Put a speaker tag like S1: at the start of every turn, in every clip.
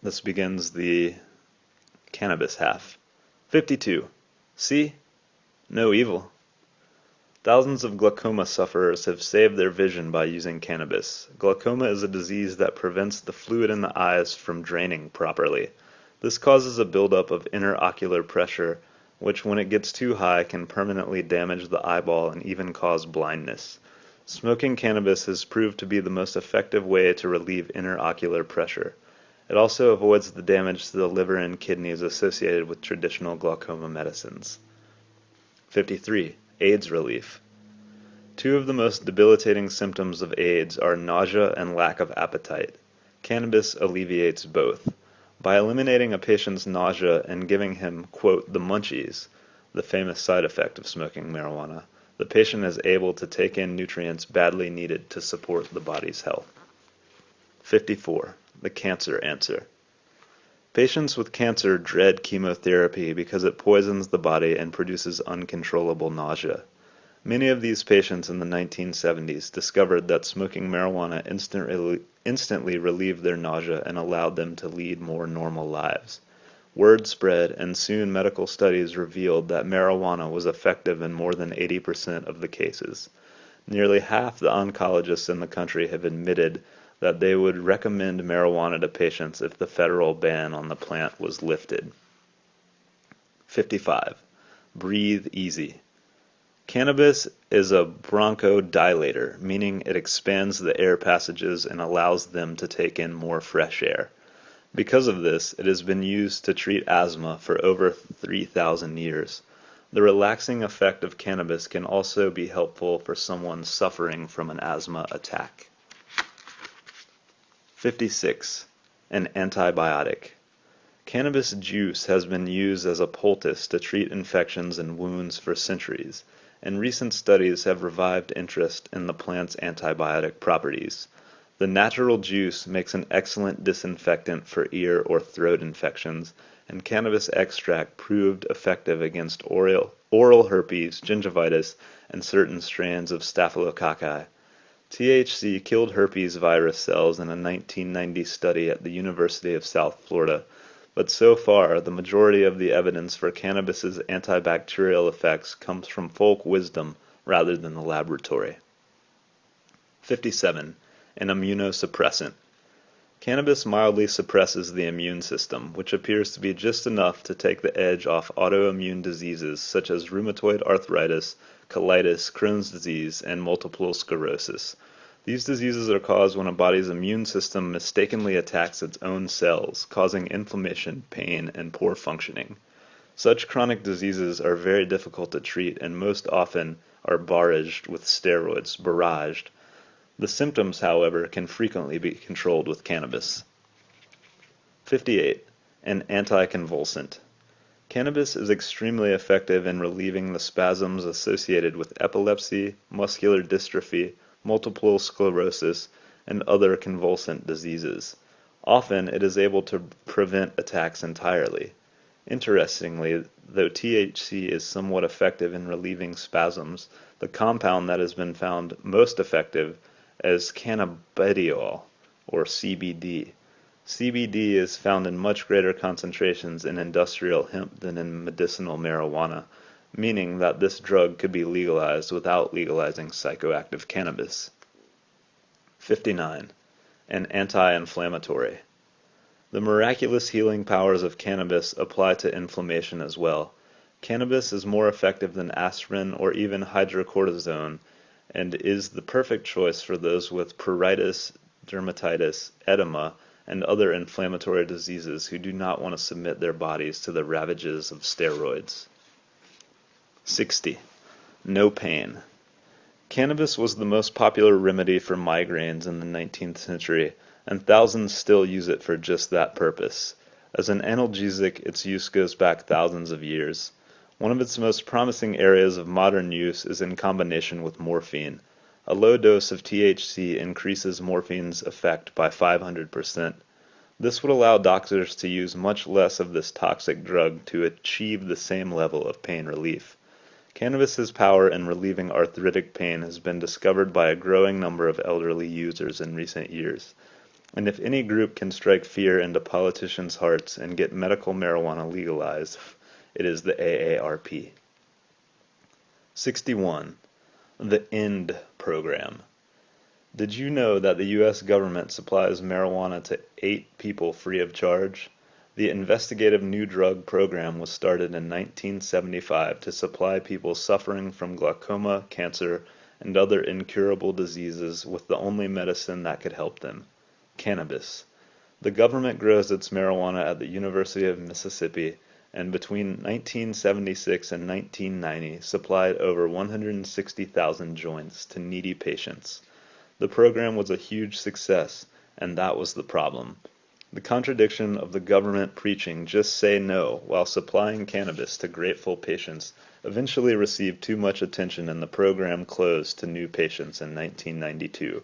S1: This begins the cannabis half. 52. See? No evil. Thousands of glaucoma sufferers have saved their vision by using cannabis. Glaucoma is a disease that prevents the fluid in the eyes from draining properly. This causes a buildup of interocular pressure, which when it gets too high can permanently damage the eyeball and even cause blindness. Smoking cannabis has proved to be the most effective way to relieve interocular pressure. It also avoids the damage to the liver and kidneys associated with traditional glaucoma medicines. 53. AIDS relief. Two of the most debilitating symptoms of AIDS are nausea and lack of appetite. Cannabis alleviates both. By eliminating a patient's nausea and giving him, quote, the munchies, the famous side effect of smoking marijuana, the patient is able to take in nutrients badly needed to support the body's health. 54. The cancer answer. Patients with cancer dread chemotherapy because it poisons the body and produces uncontrollable nausea. Many of these patients in the 1970s discovered that smoking marijuana instantly relieved their nausea and allowed them to lead more normal lives. Word spread, and soon medical studies revealed that marijuana was effective in more than 80% of the cases. Nearly half the oncologists in the country have admitted that they would recommend marijuana to patients if the federal ban on the plant was lifted. 55. Breathe easy. Cannabis is a bronchodilator, meaning it expands the air passages and allows them to take in more fresh air. Because of this, it has been used to treat asthma for over 3,000 years. The relaxing effect of cannabis can also be helpful for someone suffering from an asthma attack. 56. An antibiotic. Cannabis juice has been used as a poultice to treat infections and wounds for centuries, and recent studies have revived interest in the plant's antibiotic properties. The natural juice makes an excellent disinfectant for ear or throat infections, and cannabis extract proved effective against oral herpes, gingivitis, and certain strains of staphylococci. THC killed herpes virus cells in a 1990 study at the University of South Florida, but so far the majority of the evidence for cannabis's antibacterial effects comes from folk wisdom rather than the laboratory. 57. An immunosuppressant. Cannabis mildly suppresses the immune system, which appears to be just enough to take the edge off autoimmune diseases such as rheumatoid arthritis, colitis, Crohn's disease, and multiple sclerosis. These diseases are caused when a body's immune system mistakenly attacks its own cells, causing inflammation, pain, and poor functioning. Such chronic diseases are very difficult to treat and most often are barraged with steroids, barraged. The symptoms, however, can frequently be controlled with cannabis. 58. An anticonvulsant. Cannabis is extremely effective in relieving the spasms associated with epilepsy, muscular dystrophy, multiple sclerosis, and other convulsant diseases. Often it is able to prevent attacks entirely. Interestingly, though THC is somewhat effective in relieving spasms, the compound that has been found most effective is cannabidiol, or CBD. CBD is found in much greater concentrations in industrial hemp than in medicinal marijuana, meaning that this drug could be legalized without legalizing psychoactive cannabis. 59. An anti-inflammatory. The miraculous healing powers of cannabis apply to inflammation as well. Cannabis is more effective than aspirin or even hydrocortisone, and is the perfect choice for those with pruritus, dermatitis, edema, and other inflammatory diseases who do not want to submit their bodies to the ravages of steroids. 60. No pain. Cannabis was the most popular remedy for migraines in the 19th century, and thousands still use it for just that purpose. As an analgesic, its use goes back thousands of years. One of its most promising areas of modern use is in combination with morphine. A low dose of THC increases morphine's effect by 500%. This would allow doctors to use much less of this toxic drug to achieve the same level of pain relief. Cannabis's power in relieving arthritic pain has been discovered by a growing number of elderly users in recent years. And if any group can strike fear into politicians' hearts and get medical marijuana legalized, it is the AARP. 61. The END program. Did you know that the U.S. government supplies marijuana to 8 people free of charge? The investigative new drug program was started in 1975 to supply people suffering from glaucoma, cancer, and other incurable diseases with the only medicine that could help them: cannabis. The government grows its marijuana at the University of Mississippi, and between 1976 and 1990 supplied over 160,000 joints to needy patients. The program was a huge success, and that was the problem. The contradiction of the government preaching "just say no" while supplying cannabis to grateful patients eventually received too much attention, and the program closed to new patients in 1992.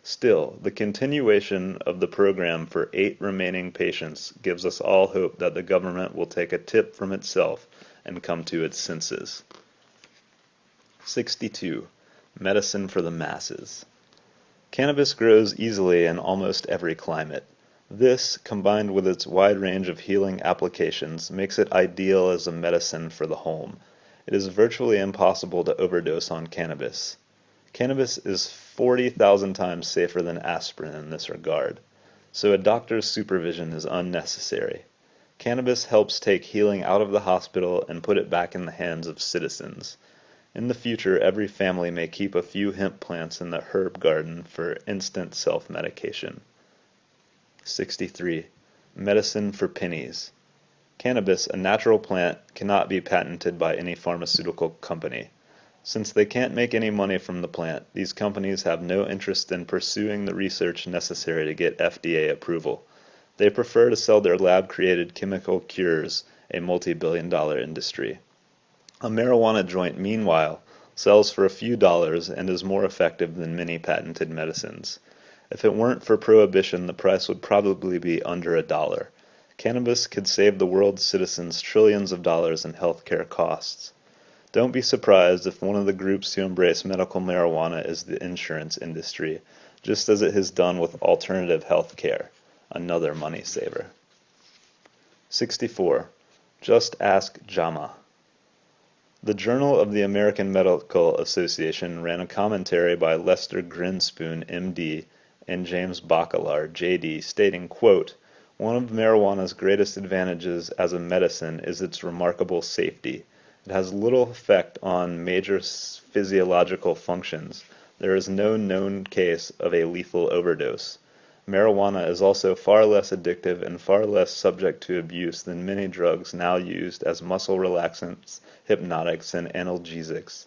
S1: Still, the continuation of the program for 8 remaining patients gives us all hope that the government will take a tip from itself and come to its senses. 62. Medicine for the masses. Cannabis grows easily in almost every climate. This, combined with its wide range of healing applications, makes it ideal as a medicine for the home. It is virtually impossible to overdose on cannabis. Cannabis is 40,000 times safer than aspirin in this regard, so a doctor's supervision is unnecessary. Cannabis helps take healing out of the hospital and put it back in the hands of citizens. In the future, every family may keep a few hemp plants in the herb garden for instant self-medication. 63. Medicine for pennies. Cannabis, a natural plant, cannot be patented by any pharmaceutical company. Since they can't make any money from the plant, these companies have no interest in pursuing the research necessary to get FDA approval. They prefer to sell their lab-created chemical cures, a multi-billion-dollar industry. A marijuana joint, meanwhile, sells for a few dollars and is more effective than many patented medicines. If it weren't for prohibition, the price would probably be under $1. Cannabis could save the world's citizens trillions of dollars in healthcare costs. Don't be surprised if one of the groups to embrace medical marijuana is the insurance industry, just as it has done with alternative health care, another money saver. 64. Just ask JAMA. The Journal of the American Medical Association ran a commentary by Lester Grinspoon, M.D., and James Bacalar, J.D., stating, quote, "One of marijuana's greatest advantages as a medicine is its remarkable safety. It has little effect on major physiological functions. There is no known case of a lethal overdose. Marijuana is also far less addictive and far less subject to abuse than many drugs now used as muscle relaxants, hypnotics, and analgesics.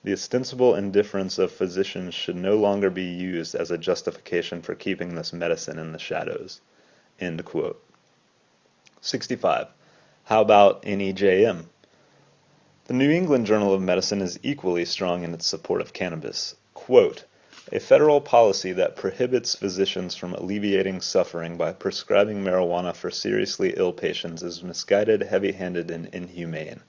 S1: The ostensible indifference of physicians should no longer be used as a justification for keeping this medicine in the shadows." End quote. 65. How about NEJM? The New England Journal of Medicine is equally strong in its support of cannabis. Quote, "A federal policy that prohibits physicians from alleviating suffering by prescribing marijuana for seriously ill patients is misguided, heavy-handed, and inhumane.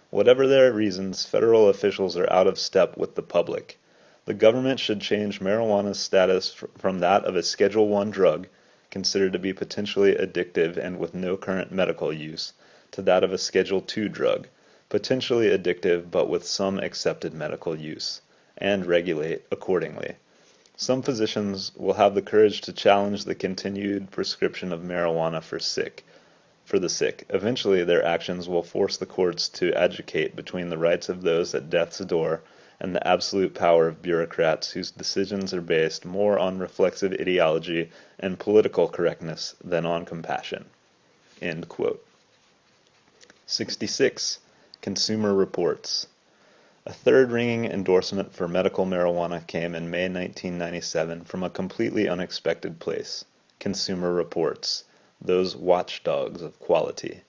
S1: Whatever their reasons, federal officials are out of step with the public. The government should change marijuana's status from that of a Schedule I drug, considered to be potentially addictive and with no current medical use, to that of a Schedule II drug, potentially addictive but with some accepted medical use, and regulate accordingly. Some physicians will have the courage to challenge the continued prescription of marijuana for the sick. Eventually, their actions will force the courts to adjudicate between the rights of those at death's door and the absolute power of bureaucrats whose decisions are based more on reflexive ideology and political correctness than on compassion." End quote. 66. Consumer Reports. A third-ringing endorsement for medical marijuana came in May 1997 from a completely unexpected place: Consumer Reports, those watchdogs of quality.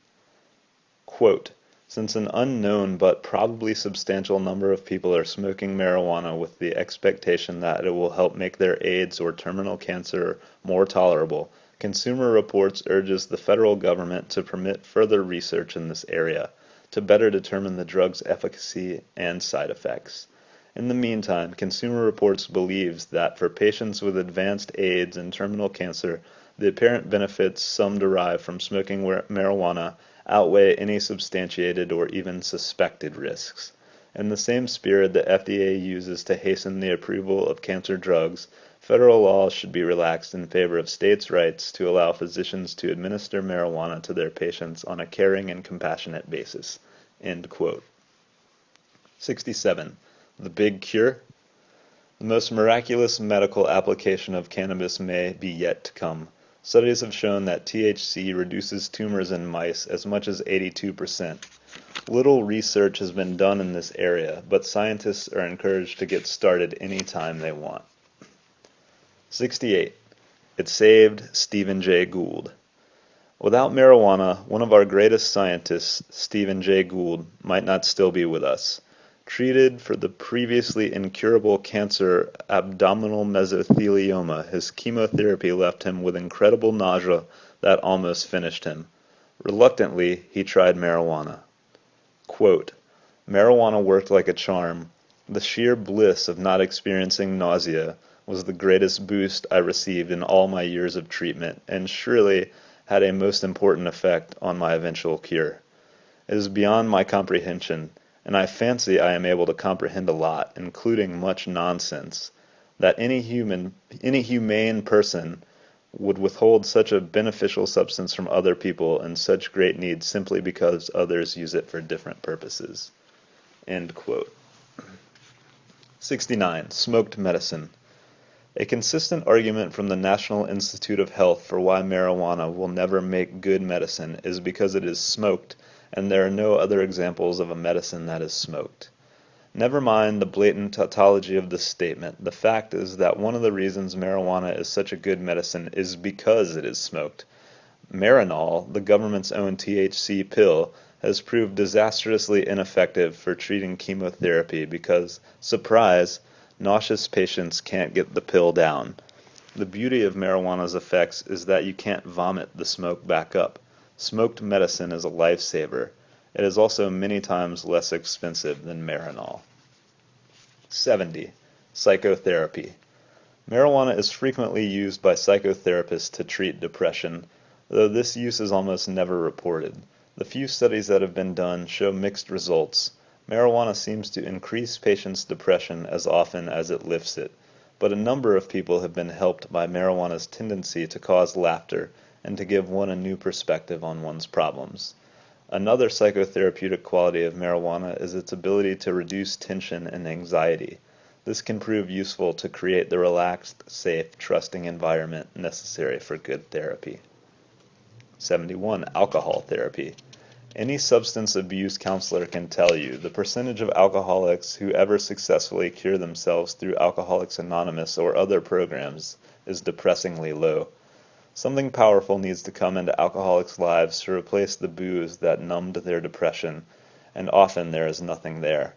S1: Quote, "Since an unknown but probably substantial number of people are smoking marijuana with the expectation that it will help make their AIDS or terminal cancer more tolerable, Consumer Reports urges the federal government to permit further research in this area, to better determine the drug's efficacy and side effects. In the meantime, Consumer Reports believes that for patients with advanced AIDS and terminal cancer, the apparent benefits some derive from smoking marijuana outweigh any substantiated or even suspected risks. In the same spirit the FDA uses to hasten the approval of cancer drugs, federal laws should be relaxed in favor of states' rights to allow physicians to administer marijuana to their patients on a caring and compassionate basis." End quote. 67. The Big Cure? The most miraculous medical application of cannabis may be yet to come. Studies have shown that THC reduces tumors in mice as much as 82%. Little research has been done in this area, but scientists are encouraged to get started any time they want. 68. It saved Stephen Jay Gould. Without marijuana, one of our greatest scientists, Stephen Jay Gould, might not still be with us. Treated for the previously incurable cancer abdominal mesothelioma, his chemotherapy left him with incredible nausea that almost finished him. Reluctantly, he tried marijuana. Quote, "Marijuana worked like a charm. The sheer bliss of not experiencing nausea was the greatest boost I received in all my years of treatment, and surely had a most important effect on my eventual cure. It is beyond my comprehension, and I fancy I am able to comprehend a lot, including much nonsense, that any humane person would withhold such a beneficial substance from other people in such great need simply because others use it for different purposes." End quote. 69. Smoked medicine. A consistent argument from the National Institute of Health for why marijuana will never make good medicine is because it is smoked, and there are no other examples of a medicine that is smoked. Never mind the blatant tautology of this statement. The fact is that one of the reasons marijuana is such a good medicine is because it is smoked. Marinol, the government's own THC pill, has proved disastrously ineffective for treating chemotherapy because, surprise, nauseous patients can't get the pill down. The beauty of marijuana's effects is that you can't vomit the smoke back up. Smoked medicine is a lifesaver. It is also many times less expensive than Marinol. 70. Psychotherapy. Marijuana is frequently used by psychotherapists to treat depression, though this use is almost never reported. The few studies that have been done show mixed results. Marijuana seems to increase patients' depression as often as it lifts it, but a number of people have been helped by marijuana's tendency to cause laughter and to give one a new perspective on one's problems. Another psychotherapeutic quality of marijuana is its ability to reduce tension and anxiety. This can prove useful to create the relaxed, safe, trusting environment necessary for good therapy. 71. Alcohol therapy. Any substance abuse counselor can tell you the percentage of alcoholics who ever successfully cure themselves through Alcoholics Anonymous or other programs is depressingly low. Something powerful needs to come into alcoholics' lives to replace the booze that numbed their depression, and often there is nothing there.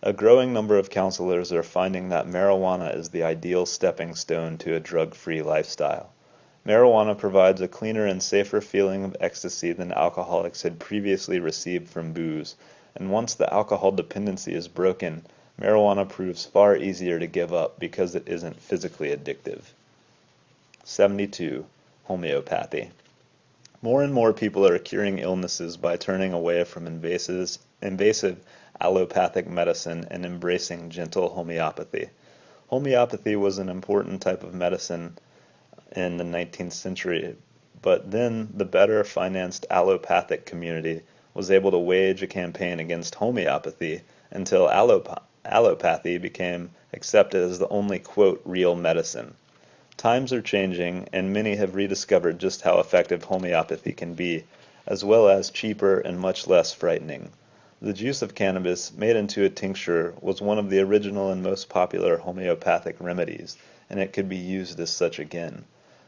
S1: A growing number of counselors are finding that marijuana is the ideal stepping stone to a drug-free lifestyle. Marijuana provides a cleaner and safer feeling of ecstasy than alcoholics had previously received from booze, and once the alcohol dependency is broken, marijuana proves far easier to give up because it isn't physically addictive. 72. Homeopathy. More and more people are curing illnesses by turning away from invasive allopathic medicine and embracing gentle homeopathy. Homeopathy was an important type of medicine in the 19th century, but then the better financed allopathic community was able to wage a campaign against homeopathy until allopathy became accepted as the only, quote, real medicine. Times are changing, and many have rediscovered just how effective homeopathy can be, as well as cheaper and much less frightening. The juice of cannabis, made into a tincture, was one of the original and most popular homeopathic remedies, and it could be used as such again.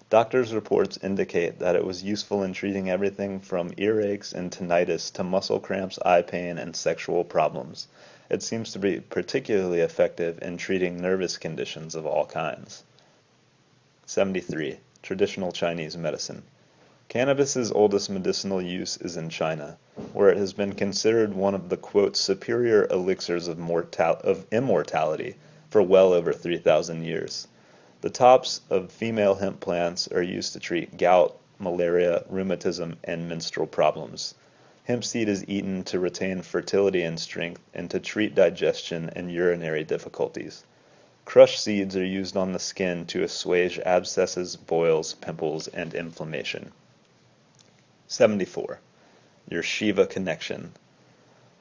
S1: Doctors' reports indicate that it was useful in treating everything from earaches and tinnitus to muscle cramps, eye pain, and sexual problems. It seems to be particularly effective in treating nervous conditions of all kinds. 73. Traditional Chinese medicine. Cannabis's oldest medicinal use is in China, where it has been considered one of the quote, superior elixirs of immortality for well over 3,000 years. The tops of female hemp plants are used to treat gout, malaria, rheumatism, and menstrual problems. Hemp seed is eaten to retain fertility and strength and to treat digestion and urinary difficulties. Crushed seeds are used on the skin to assuage abscesses, boils, pimples, and inflammation. 74. Your Shiva connection.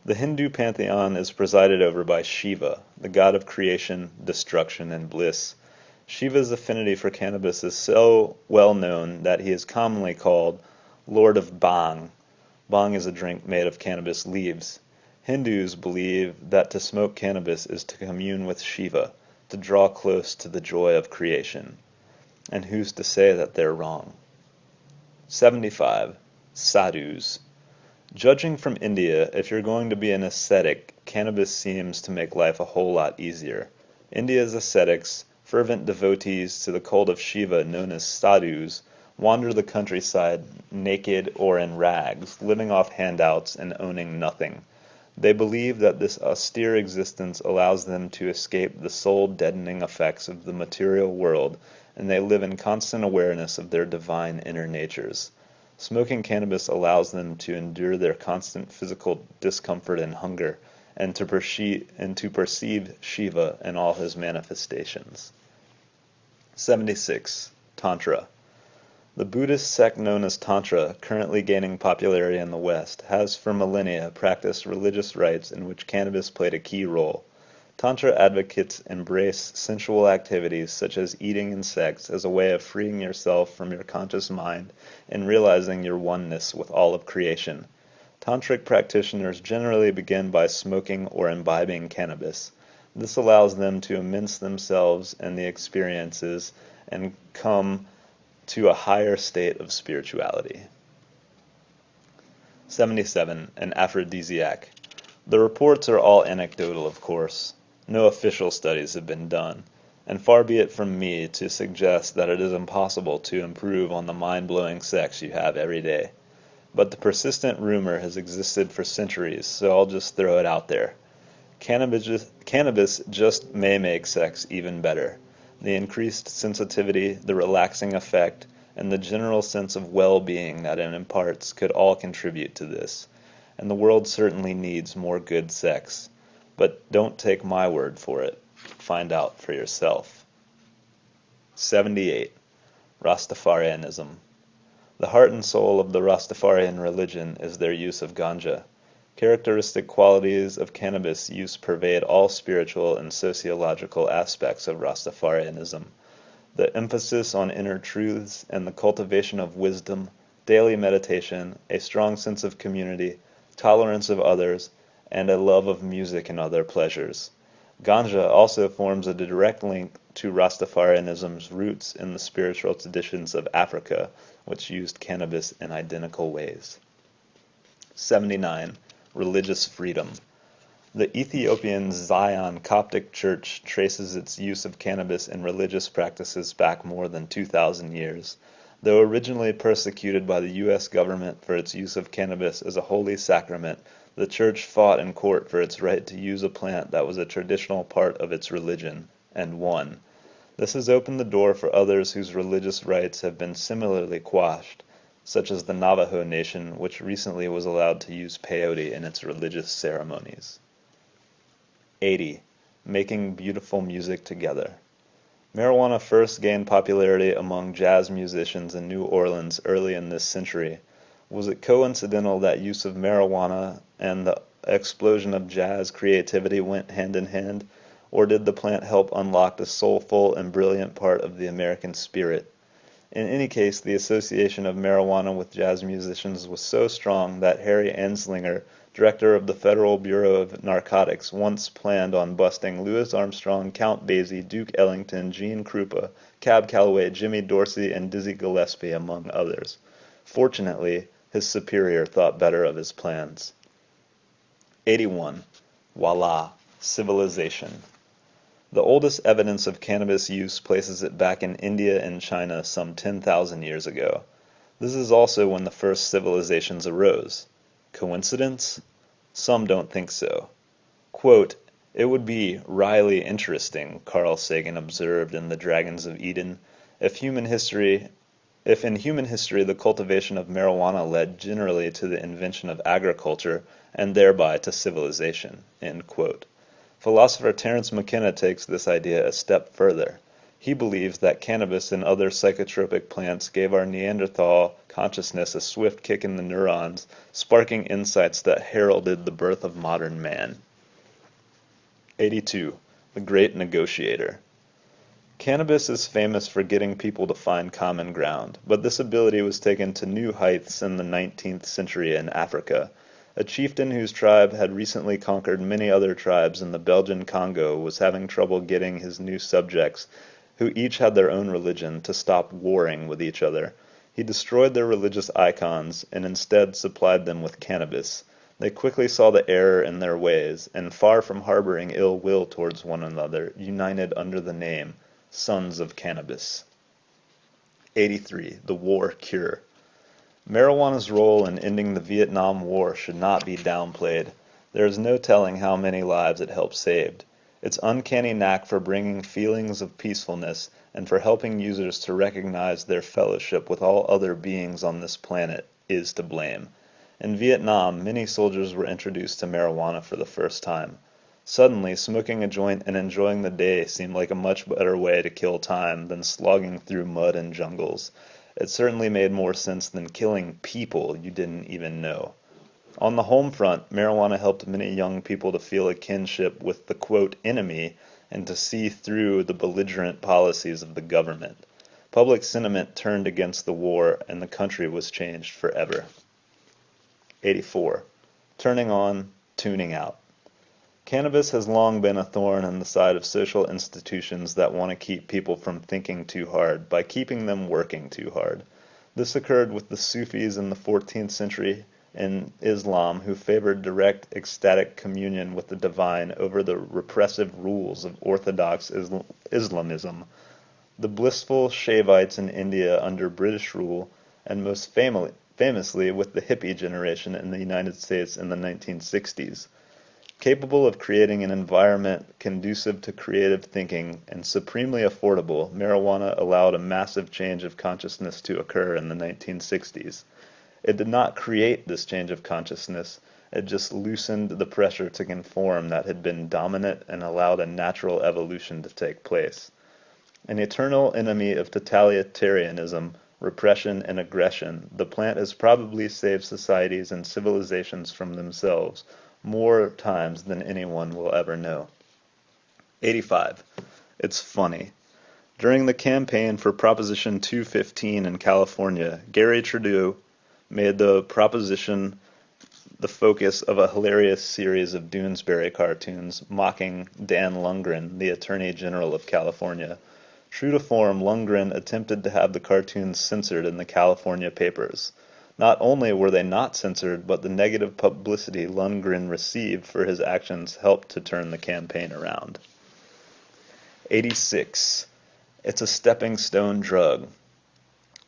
S1: The Hindu pantheon is presided over by Shiva, the god of creation, destruction, and bliss. Shiva's affinity for cannabis is so well known that he is commonly called Lord of Bhang. Bhang is a drink made of cannabis leaves. Hindus believe that to smoke cannabis is to commune with Shiva, to draw close to the joy of creation. And who's to say that they're wrong? 75. Sadhus. Judging from India, if you're going to be an ascetic, cannabis seems to make life a whole lot easier. India's ascetics, fervent devotees to the cult of Shiva known as sadhus, wander the countryside naked or in rags, living off handouts and owning nothing. They believe that this austere existence allows them to escape the soul-deadening effects of the material world, and they live in constant awareness of their divine inner natures. Smoking cannabis allows them to endure their constant physical discomfort and hunger, and to perceive Shiva and all his manifestations. 76. Tantra. The Buddhist sect known as Tantra, currently gaining popularity in the West, has for millennia practiced religious rites in which cannabis played a key role. Tantra advocates embrace sensual activities such as eating and sex as a way of freeing yourself from your conscious mind and realizing your oneness with all of creation. Tantric practitioners generally begin by smoking or imbibing cannabis. This allows them to immerse themselves in the experiences and come to a higher state of spirituality. 77. An aphrodisiac. The reports are all anecdotal, of course. No official studies have been done, and far be it from me to suggest that it is impossible to improve on the mind-blowing sex you have every day. But the persistent rumor has existed for centuries, so I'll just throw it out there. Cannabis just may make sex even better. The increased sensitivity, the relaxing effect, and the general sense of well-being that it imparts could all contribute to this. And the world certainly needs more good sex. But don't take my word for it. Find out for yourself. 78. Rastafarianism. The heart and soul of the Rastafarian religion is their use of ganja. Characteristic qualities of cannabis use pervade all spiritual and sociological aspects of Rastafarianism. The emphasis on inner truths and the cultivation of wisdom, daily meditation, a strong sense of community, tolerance of others, and a love of music and other pleasures. Ganja also forms a direct link to Rastafarianism's roots in the spiritual traditions of Africa, which used cannabis in identical ways. 79. Religious freedom. The Ethiopian Zion Coptic Church traces its use of cannabis in religious practices back more than 2,000 years. Though originally persecuted by the U.S. government for its use of cannabis as a holy sacrament, the church fought in court for its right to use a plant that was a traditional part of its religion, and won. This has opened the door for others whose religious rights have been similarly quashed, such as the Navajo Nation, which recently was allowed to use peyote in its religious ceremonies. 80. Making beautiful music together. Marijuana first gained popularity among jazz musicians in New Orleans early in this century. Was it coincidental that use of marijuana and the explosion of jazz creativity went hand in hand, or did the plant help unlock the soulful and brilliant part of the American spirit? In any case, the association of marijuana with jazz musicians was so strong that Harry Anslinger, director of the Federal Bureau of Narcotics, once planned on busting Louis Armstrong, Count Basie, Duke Ellington, Gene Krupa, Cab Calloway, Jimmy Dorsey, and Dizzy Gillespie, among others. Fortunately, his superior thought better of his plans. 81. Voila! Civilization. The oldest evidence of cannabis use places it back in India and China some 10,000 years ago. This is also when the first civilizations arose. Coincidence? Some don't think so. Quote, "It would be wryly interesting," Carl Sagan observed in The Dragons of Eden, if in human history the cultivation of marijuana led generally to the invention of agriculture, and thereby to civilization." End quote. Philosopher Terence McKenna takes this idea a step further. He believes that cannabis and other psychotropic plants gave our Neanderthal consciousness a swift kick in the neurons, sparking insights that heralded the birth of modern man. 82. The Great Negotiator. Cannabis is famous for getting people to find common ground, but this ability was taken to new heights in the 19th century in Africa. A chieftain whose tribe had recently conquered many other tribes in the Belgian Congo was having trouble getting his new subjects, who each had their own religion, to stop warring with each other. He destroyed their religious icons and instead supplied them with cannabis. They quickly saw the error in their ways, and far from harboring ill will towards one another, united under the name Sons of Cannabis. 83. The War Cure. Marijuana's role in ending the Vietnam War should not be downplayed. There is no telling how many lives it helped save. Its uncanny knack for bringing feelings of peacefulness and for helping users to recognize their fellowship with all other beings on this planet is to blame. In Vietnam, many soldiers were introduced to marijuana for the first time. Suddenly, smoking a joint and enjoying the day seemed like a much better way to kill time than slogging through mud and jungles. It certainly made more sense than killing people you didn't even know. On the home front, marijuana helped many young people to feel a kinship with the quote enemy and to see through the belligerent policies of the government. Public sentiment turned against the war and the country was changed forever. 84. Turning on, tuning out. Cannabis has long been a thorn in the side of social institutions that want to keep people from thinking too hard by keeping them working too hard. This occurred with the Sufis in the 14th century in Islam, who favored direct ecstatic communion with the divine over the repressive rules of orthodox Islamism. The blissful Shaivites in India under British rule, and most famously with the hippie generation in the United States in the 1960s. Capable of creating an environment conducive to creative thinking and supremely affordable, marijuana allowed a massive change of consciousness to occur in the 1960s. It did not create this change of consciousness, it just loosened the pressure to conform that had been dominant and allowed a natural evolution to take place. An eternal enemy of totalitarianism, repression, and aggression, the plant has probably saved societies and civilizations from themselves more times than anyone will ever know. 85. It's funny. During the campaign for Proposition 215 in California, Gary Trudeau made the proposition the focus of a hilarious series of Doonesbury cartoons mocking Dan Lundgren, the Attorney General of California. True to form, Lundgren attempted to have the cartoons censored in the California papers. Not only were they not censored, but the negative publicity Lundgren received for his actions helped to turn the campaign around. 86. It's a stepping stone drug.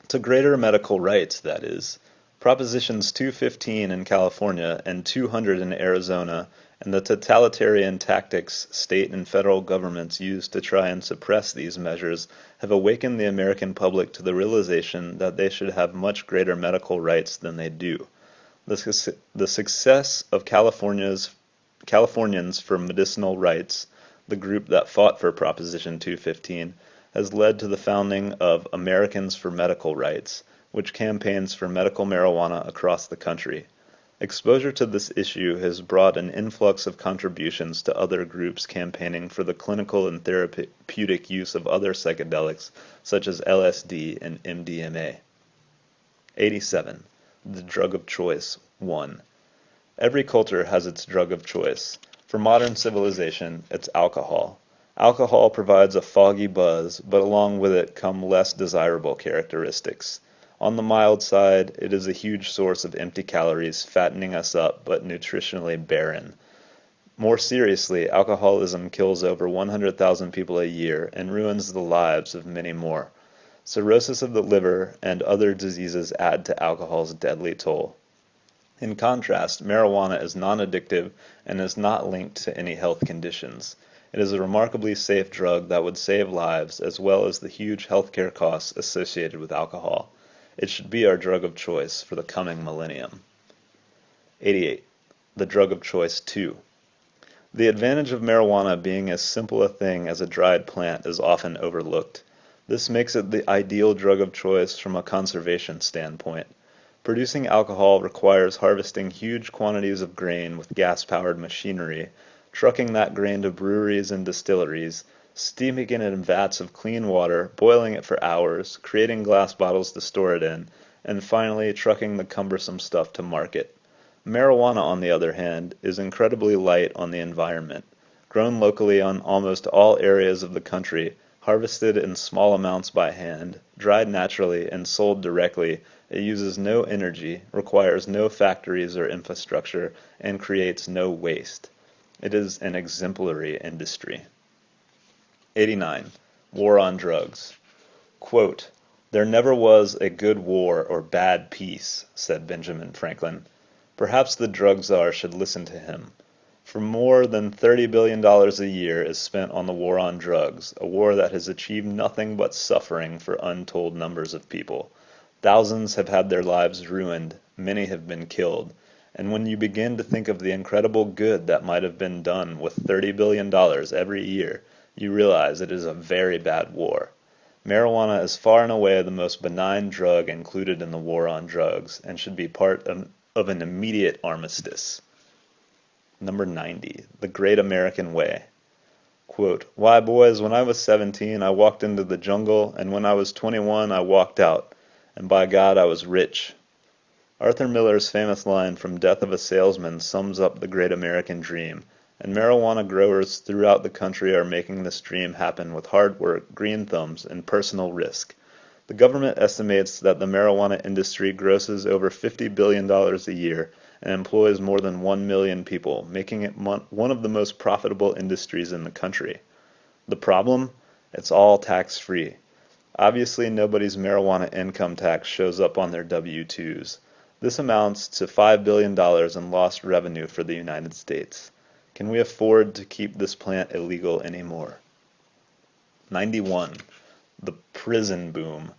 S1: To greater medical rights, that is. Propositions 215 in California and 200 in Arizona, and the totalitarian tactics state and federal governments use to try and suppress these measures have awakened the American public to the realization that they should have much greater medical rights than they do. The success of Californians for Medicinal Rights, the group that fought for Proposition 215, has led to the founding of Americans for Medical Rights, which campaigns for medical marijuana across the country. Exposure to this issue has brought an influx of contributions to other groups campaigning for the clinical and therapeutic use of other psychedelics such as LSD and MDMA. 87. The Drug of Choice 1. Every culture has its drug of choice. For modern civilization, it's alcohol. Alcohol provides a foggy buzz, but along with it come less desirable characteristics. On the mild side, it is a huge source of empty calories, fattening us up, but nutritionally barren. More seriously, alcoholism kills over 100,000 people a year and ruins the lives of many more. Cirrhosis of the liver and other diseases add to alcohol's deadly toll. In contrast, marijuana is non-addictive and is not linked to any health conditions. It is a remarkably safe drug that would save lives as well as the huge healthcare costs associated with alcohol. It should be our drug of choice for the coming millennium. 88. The drug of choice 2. The advantage of marijuana being as simple a thing as a dried plant is often overlooked. This makes it the ideal drug of choice from a conservation standpoint. Producing alcohol requires harvesting huge quantities of grain with gas-powered machinery, trucking that grain to breweries and distilleries, steaming it in vats of clean water, boiling it for hours, creating glass bottles to store it in, and finally trucking the cumbersome stuff to market. Marijuana, on the other hand, is incredibly light on the environment. Grown locally on almost all areas of the country, harvested in small amounts by hand, dried naturally, and sold directly, it uses no energy, requires no factories or infrastructure, and creates no waste. It is an exemplary industry. 89. War on drugs. Quote, "There never was a good war or bad peace," said Benjamin Franklin. Perhaps the drug czar should listen to him. For more than $30 billion a year is spent on the war on drugs, a war that has achieved nothing but suffering for untold numbers of people. Thousands have had their lives ruined, many have been killed, and when you begin to think of the incredible good that might have been done with $30 billion every year, you realize it is a very bad war. Marijuana is far and away the most benign drug included in the war on drugs, and should be part of an immediate armistice. Number 90. The Great American Way. Quote, "Why, boys, when I was 17, I walked into the jungle, and when I was 21, I walked out, and by God, I was rich." Arthur Miller's famous line from Death of a Salesman sums up the great American dream, and marijuana growers throughout the country are making this dream happen with hard work, green thumbs, and personal risk. The government estimates that the marijuana industry grosses over $50 billion a year and employs more than 1 million people, making it one of the most profitable industries in the country. The problem? It's all tax-free. Obviously, nobody's marijuana income tax shows up on their W-2s. This amounts to $5 billion in lost revenue for the United States. Can we afford to keep this plant illegal anymore? 91. The prison boom.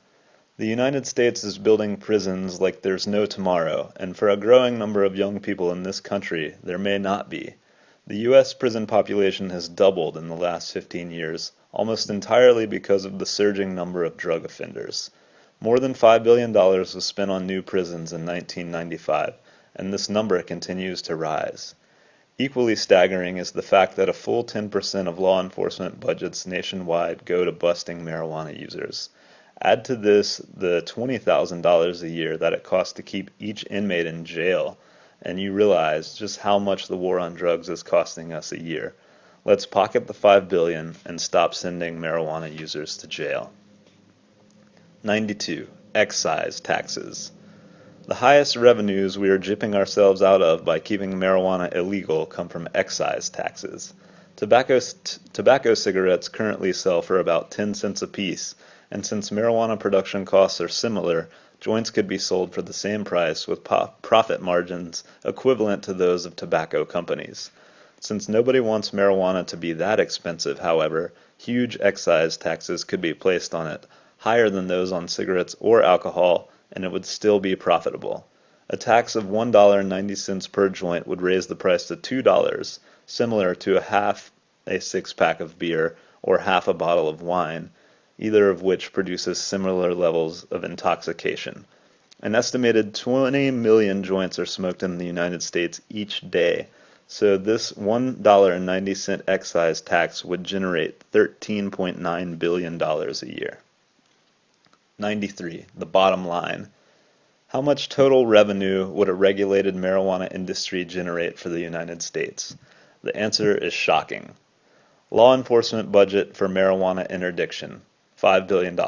S1: The United States is building prisons like there's no tomorrow, and for a growing number of young people in this country, there may not be. The U.S. prison population has doubled in the last 15 years, almost entirely because of the surging number of drug offenders. More than $5 billion was spent on new prisons in 1995, and this number continues to rise. Equally staggering is the fact that a full 10% of law enforcement budgets nationwide go to busting marijuana users. Add to this the $20,000 a year that it costs to keep each inmate in jail, and you realize just how much the war on drugs is costing us a year. Let's pocket the $5 billion and stop sending marijuana users to jail. 92. Excise taxes. The highest revenues we are gypping ourselves out of by keeping marijuana illegal come from excise taxes. Tobacco cigarettes currently sell for about 10 cents apiece, and since marijuana production costs are similar, joints could be sold for the same price with profit margins equivalent to those of tobacco companies. Since nobody wants marijuana to be that expensive, however, huge excise taxes could be placed on it, higher than those on cigarettes or alcohol, and it would still be profitable. A tax of $1.90 per joint would raise the price to $2, similar to half a six-pack of beer or half a bottle of wine, either of which produces similar levels of intoxication. An estimated 20 million joints are smoked in the United States each day, so this $1.90 excise tax would generate $13.9 billion a year. 93. The bottom line. How much total revenue would a regulated marijuana industry generate for the United States? The answer is shocking. Law enforcement budget for marijuana interdiction, $5 billion.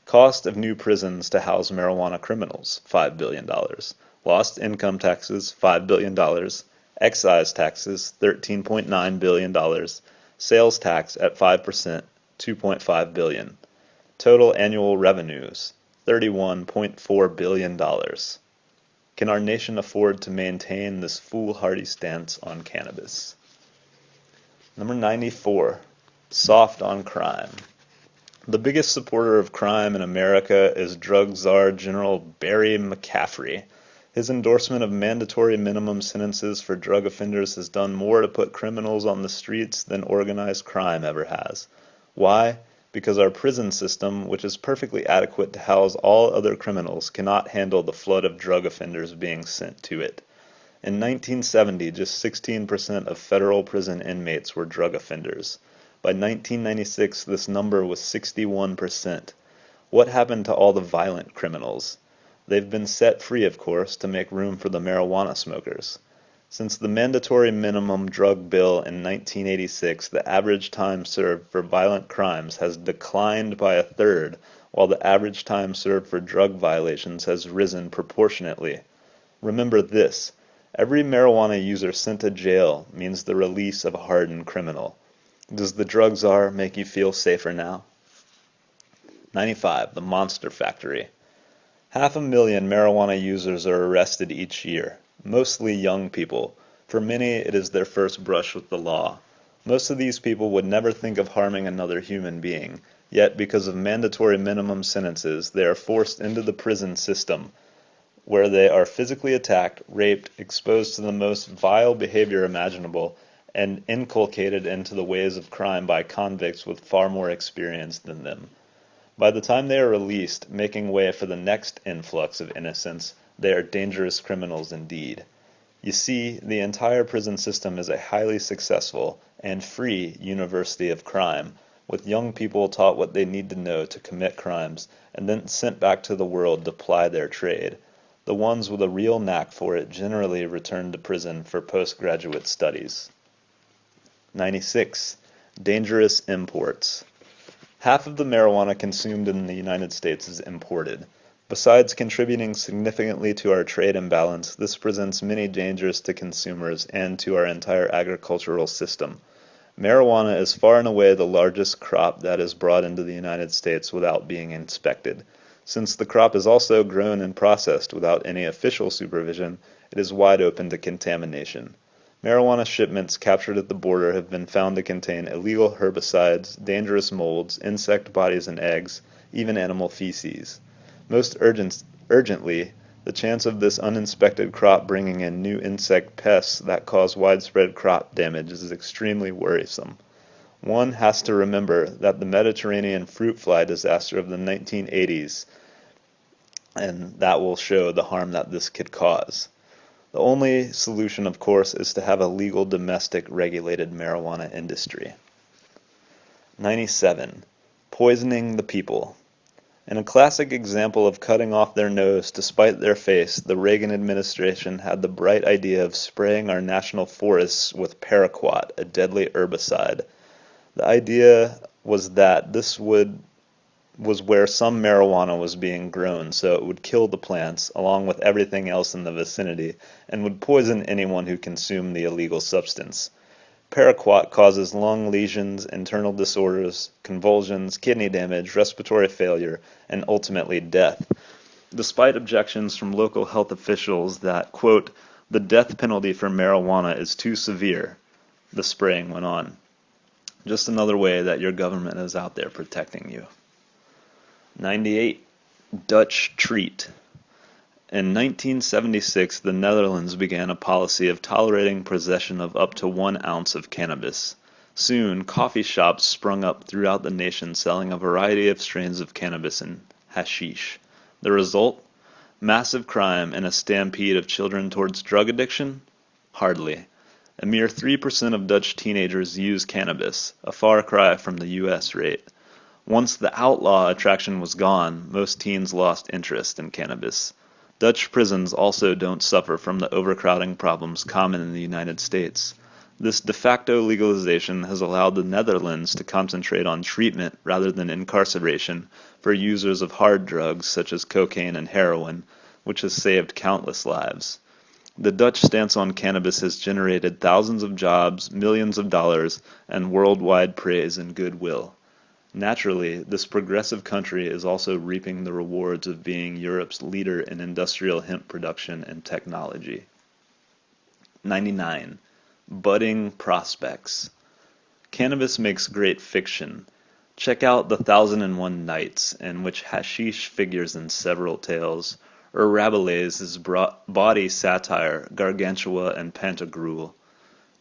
S1: Cost of new prisons to house marijuana criminals, $5 billion. Lost income taxes, $5 billion. Excise taxes, $13.9 billion. Sales tax at 5%, $2.5 billion. Total annual revenues, $31.4 billion. Can our nation afford to maintain this foolhardy stance on cannabis? Number 94, soft on crime. The biggest supporter of crime in America is drug czar General Barry McCaffrey. His endorsement of mandatory minimum sentences for drug offenders has done more to put criminals on the streets than organized crime ever has. Why? Because our prison system, which is perfectly adequate to house all other criminals, cannot handle the flood of drug offenders being sent to it. In 1970, just 16% of federal prison inmates were drug offenders. By 1996, this number was 61%. What happened to all the violent criminals? They've been set free, of course, to make room for the marijuana smokers. Since the mandatory minimum drug bill in 1986, the average time served for violent crimes has declined by a third, while the average time served for drug violations has risen proportionately. Remember this: every marijuana user sent to jail means the release of a hardened criminal. Does the drug czar make you feel safer now? 95. The Monster Factory. 500,000 marijuana users are arrested each year, mostly young people. For many, it is their first brush with the law. Most of these people would never think of harming another human being, yet because of mandatory minimum sentences, they are forced into the prison system, where they are physically attacked, raped, exposed to the most vile behavior imaginable, and inculcated into the ways of crime by convicts with far more experience than them. By the time they are released, making way for the next influx of innocents, they are dangerous criminals indeed. You see, the entire prison system is a highly successful and free university of crime, with young people taught what they need to know to commit crimes, and then sent back to the world to ply their trade. The ones with a real knack for it generally return to prison for postgraduate studies. 96. Dangerous imports. Half of the marijuana consumed in the United States is imported. Besides contributing significantly to our trade imbalance, this presents many dangers to consumers and to our entire agricultural system. Marijuana is far and away the largest crop that is brought into the United States without being inspected. Since the crop is also grown and processed without any official supervision, it is wide open to contamination. Marijuana shipments captured at the border have been found to contain illegal herbicides, dangerous molds, insect bodies and eggs, even animal feces. Most urgently, the chance of this uninspected crop bringing in new insect pests that cause widespread crop damage is extremely worrisome. One has to remember that the Mediterranean fruit fly disaster of the 1980s, and that will show the harm that this could cause. The only solution, of course, is to have a legal domestic regulated marijuana industry. 97. Poisoning the people. In a classic example of cutting off their nose to spite their face, the Reagan administration had the bright idea of spraying our national forests with paraquat, a deadly herbicide. The idea was that this was where some marijuana was being grown, so it would kill the plants, along with everything else in the vicinity, and would poison anyone who consumed the illegal substance. Paraquat causes lung lesions, internal disorders, convulsions, kidney damage, respiratory failure, and ultimately death. Despite objections from local health officials that, quote, the death penalty for marijuana is too severe, the spraying went on. Just another way that your government is out there protecting you. 98. Dutch treat. In 1976, the Netherlands began a policy of tolerating possession of up to 1 ounce of cannabis. Soon, coffee shops sprung up throughout the nation selling a variety of strains of cannabis and hashish. The result? Massive crime and a stampede of children towards drug addiction? Hardly. A mere 3% of Dutch teenagers use cannabis, a far cry from the U.S. rate. Once the outlaw attraction was gone, most teens lost interest in cannabis. Dutch prisons also don't suffer from the overcrowding problems common in the United States. This de facto legalization has allowed the Netherlands to concentrate on treatment rather than incarceration for users of hard drugs such as cocaine and heroin, which has saved countless lives. The Dutch stance on cannabis has generated thousands of jobs, millions of dollars, and worldwide praise and goodwill. Naturally, this progressive country is also reaping the rewards of being Europe's leader in industrial hemp production and technology. 99. Budding prospects. Cannabis makes great fiction. Check out The 1001 Nights, in which hashish figures in several tales, or Rabelais's bawdy satire Gargantua and Pantagruel.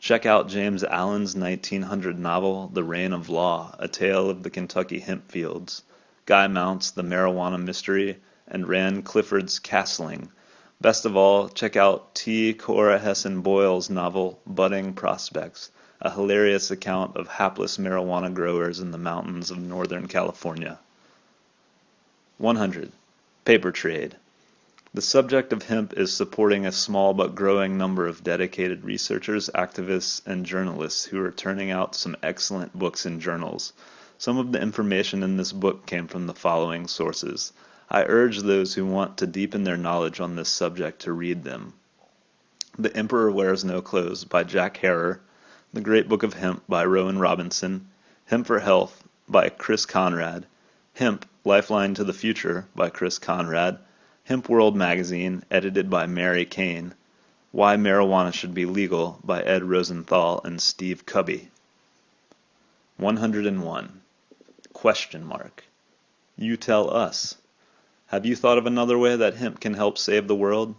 S1: Check out James Allen's 1900 novel The Reign of Law, a tale of the Kentucky hemp fields, Guy Mount's The Marijuana Mystery, and Rand Clifford's Castling. Best of all, check out T. Cora Hesson Boyle's novel Budding Prospects, a hilarious account of hapless marijuana growers in the mountains of Northern California. 100. Paper trade. The subject of hemp is supporting a small but growing number of dedicated researchers, activists, and journalists who are turning out some excellent books and journals. Some of the information in this book came from the following sources. I urge those who want to deepen their knowledge on this subject to read them. The Emperor Wears No Clothes by Jack Herer, The Great Book of Hemp by Rowan Robinson, Hemp for Health by Chris Conrad, Hemp, Lifeline to the Future by Chris Conrad, Hemp World Magazine, edited by Mary Kane, Why Marijuana Should Be Legal by Ed Rosenthal and Steve Cubby. 101. Question mark. You tell us. Have you thought of another way that hemp can help save the world?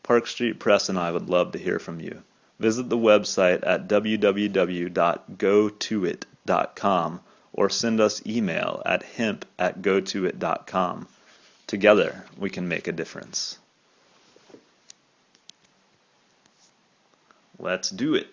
S1: Park Street Press and I would love to hear from you. Visit the website at www.gotoit.com or send us email at hemp@gotoit.com. Together, we can make a difference. Let's do it.